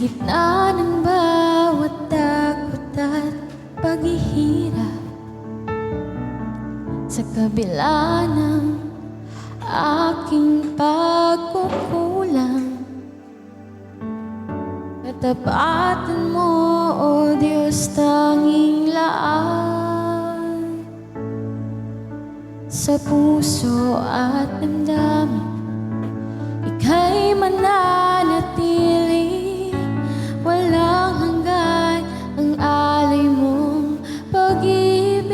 gitna ng bawat takot at paghihirap, sa kabila ng aking pagkukulang, katapatan mo, O Diyos, tanging laan sa puso at damdamin. Ika'y mananatili, walang hanggan ang alay mong pag-ibig.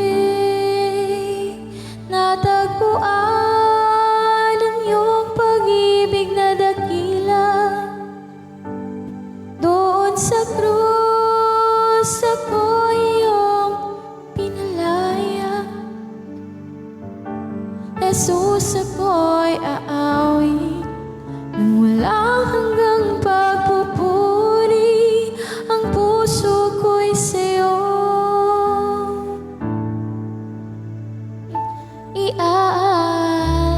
Natagpuan ang iyong pag-ibig na dakila. Doon sa krus ako iyong pinalaya. Jesus, ako'y aawit nang walang hanggang pagpupuri. Ang puso ko'y sa'yo iaalay.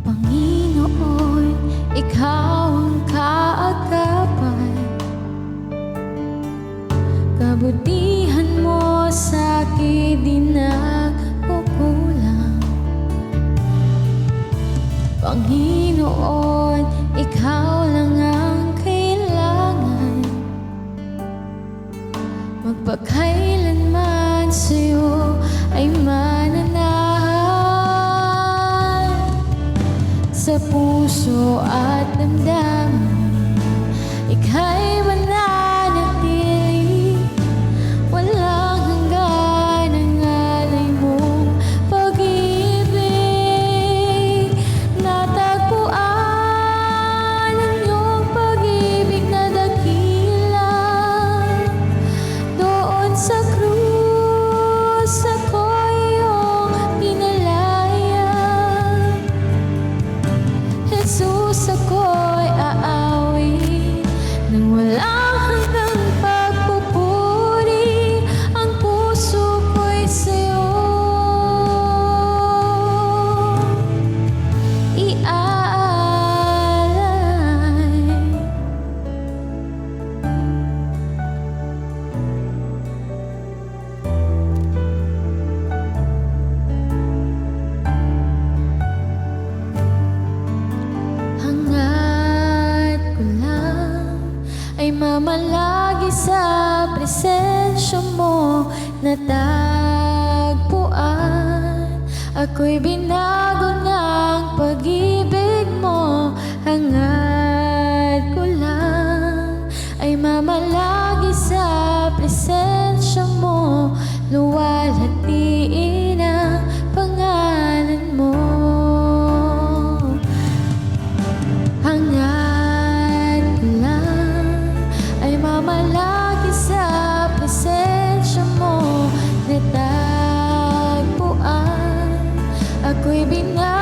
Panginoon, Ikaw ang kaagapan, kabutihan mo sa'kin di nagkukulang. Panginoon, Ikaw lang ang kailangan, magpakailanman sa'yo ay mananahan. Sa puso at damdamin, Ika'y mananatili, walang hanggan ang alay mong pag-ibig. Natagpuan ang iyong pag-ibig na dakila. Doon sa krus ako iyong pinalaya. Jesus, ako'y aawit nang walang hanggang pagpupuri. Ang puso ko'y sa'yo iaalay. Hangad ko lang ay mamalagi sa presensya mo, natagpuan. Ako'y binago ng pag-ibig mo. Hangad ko lang ay mamalagi sa presensya mo, luwalhatiin ang pangalan mo. Hangad ko lang ay mamalagi sa presensya mo, natagpuan. Ako'y binago